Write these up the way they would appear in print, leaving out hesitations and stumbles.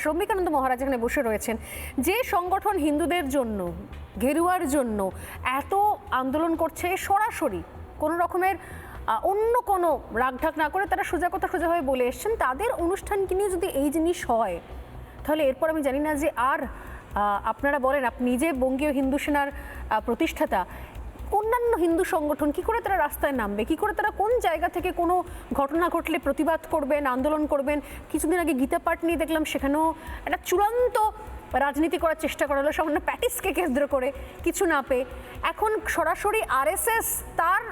শ্রমিকানন্দ মহারাজ এখানে বসে রয়েছেন, যে সংগঠন হিন্দুদের জন্য, গেরুয়ার জন্য এত আন্দোলন করছে, সরাসরি কোনো রকমের অন্য কোনো রাগঢাক না করে তারা সোজা কথা সোজাভাবে বলে এসছেন, তাদের অনুষ্ঠানকে নিয়ে যদি এই জিনিস হয় তাহলে এরপর আমি জানি না যে আর আপনারা বলেন, আপনি নিজে বঙ্গীয় হিন্দু সেনার প্রতিষ্ঠাতা, অন্যান্য হিন্দু সংগঠন কি করে তারা রাস্তায় নামবে, কি করে তারা কোন জায়গা থেকে কোনো ঘটনা ঘটলে প্রতিবাদ করবেন, আন্দোলন করবেন। কিছুদিন আগে গীতা পাঠ নিয়ে দেখলাম সেখানেও একটা চূড়ান্ত রাজনীতি করার চেষ্টা করা হলো, সামান্য প্যাটিসকে কেন্দ্র করে কিছু না পেয়ে। এখন সরাসরি আরএসএস তার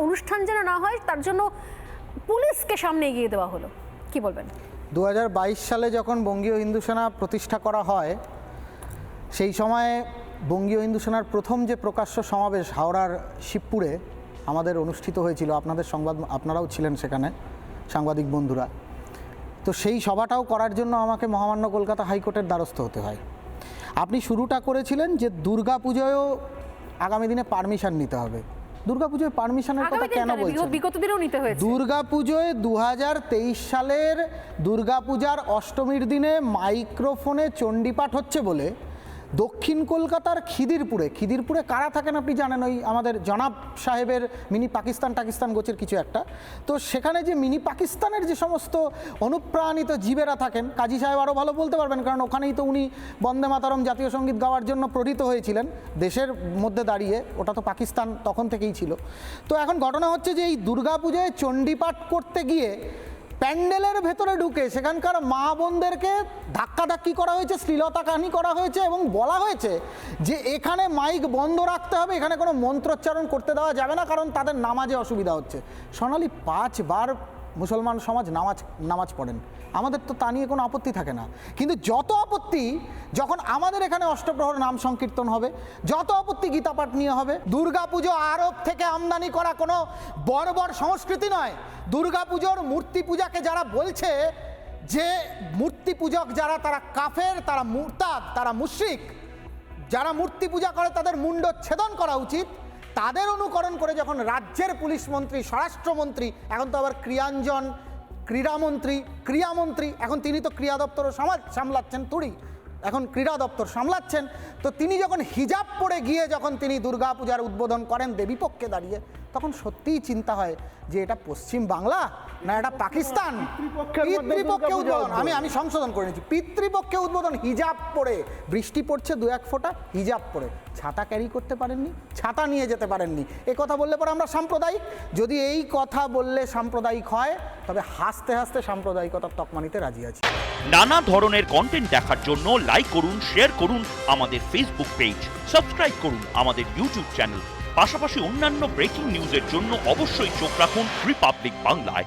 অনুষ্ঠান যেন না হয় তার জন্য পুলিশকে সামনে এগিয়ে দেওয়া হলো, কি বলবেন? 2022 সালে যখন বঙ্গীয় হিন্দু সেনা প্রতিষ্ঠা করা হয়, সেই সময়ে বঙ্গীয় হিন্দু সেনার প্রথম যে প্রকাশ্য সমাবেশ হাওড়ার শিবপুরে আমাদের অনুষ্ঠিত হয়েছিল, আপনারাও ছিলেন সেখানে, সাংবাদিক বন্ধুরা। তো সেই সভাটাও করার জন্য আমাকে মহামান্য কলকাতা হাইকোর্টের দ্বারস্থ হতে হয়। আপনি শুরুটা করেছিলেন যে দুর্গা পুজোয়ও আগামী দিনে পারমিশন নিতে হবে। দুর্গাপুজোয় পারমিশনের কথা কেন বলছেন? বিগত দিনেও নিতে হয়েছে। দুর্গাপুজোয় 2023 সালের দুর্গাপূজার অষ্টমীর দিনে মাইক্রোফোনে চণ্ডীপাঠ হচ্ছে বলে দক্ষিণ কলকাতার খিদিরপুরে কারা থাকেন আপনি জানেন, ওই আমাদের জনাব সাহেবের মিনি পাকিস্তান গোছের কিছু একটা। তো সেখানে যে মিনি পাকিস্তানের যে সমস্ত অনুপ্রাণিত জীবেরা থাকেন, কাজী সাহেব আরও ভালো বলতে পারবেন, কারণ ওখানেই তো উনি বন্দে মাতরম জাতীয় সঙ্গীত গাওয়ার জন্য প্রেরিত হয়েছিলেন দেশের মধ্যে দাঁড়িয়ে। ওটা তো পাকিস্তান তখন থেকেই ছিল। তো এখন ঘটনা হচ্ছে যে এই দুর্গাপুজোয় চণ্ডীপাঠ করতে গিয়ে প্যান্ডেলের ভেতরে ঢুকে সেখানকার মা বোনদেরকে ধাক্কাধাক্কি করা হয়েছে, শ্লীলতাহানি করা হয়েছে এবং বলা হয়েছে যে এখানে মাইক বন্ধ রাখতে হবে, এখানে কোনো মন্ত্রোচ্চারণ করতে দেওয়া যাবে না, কারণ তাদের নামাজে অসুবিধা হচ্ছে। সোনালি 5 বার মুসলমান সমাজ নামাজ পড়েন, আমাদের তো তা নিয়ে কোনো আপত্তি থাকে না। কিন্তু যত আপত্তি যখন আমাদের এখানে অষ্টপ্রহর নাম সংকীর্তন হবে, যত আপত্তি গীতাপাঠ নিয়ে হবে। দুর্গাপুজো আরব থেকে আমদানি করা কোনো বর্বর সংস্কৃতি নয়। দুর্গাপুজোর মূর্তি পূজাকে যারা বলছে যে মূর্তি পূজক যারা, তারা কাফের, তারা মুরতাদ, তারা মুশরিক, যারা মূর্তি পূজা করে তাদের মুণ্ডচ্ছেদন করা উচিত। তাদের অনুকরণ করে যখন রাজ্যের পুলিশ মন্ত্রী, স্বরাষ্ট্রমন্ত্রী, এখন তো আবার ক্রীড়ামন্ত্রী, এখন তিনি তো ক্রীড়া দপ্তরও সামলাচ্ছেন, এখন ক্রীড়া দপ্তর সামলাচ্ছেন। তো তিনি যখন হিজাব পরে গিয়ে যখন তিনি দুর্গাপূজার উদ্বোধন করেন দেবীপক্ষে দাঁড়িয়ে, তখন সত্যিই চিন্তা হয় যে এটা পশ্চিম বাংলা না এটা পাকিস্তান। পিতৃপক্ষে উদ্বোধন, আমি সংশোধন করে নিচ্ছি, পিতৃপক্ষে উদ্বোধন হিজাব পরে, বৃষ্টি পড়ছে 2-1 ফোঁটা, হিজাব পরে, ছাতা ক্যারি করতে পারেননি, ছাতা নিয়ে যেতে পারেননি। এ কথা বললে পরে আমরা সাম্প্রদায়িক। যদি এই কথা বললে সাম্প্রদায়িক হয়, তবে হাসতে হাসতে সাম্প্রদায়িকতার তকমা নিতে রাজি আছি। নানা ধরনের কন্টেন্ট দেখার জন্য লাইক করুন, শেয়ার করুন আমাদের ফেসবুক পেজ, সাবস্ক্রাইব করুন আমাদের ইউটিউব চ্যানেল। পাশাপাশি অন্যান্য ব্রেকিং নিউজের জন্য অবশ্যই চোখ রাখুন রিপাবলিক বাংলায়।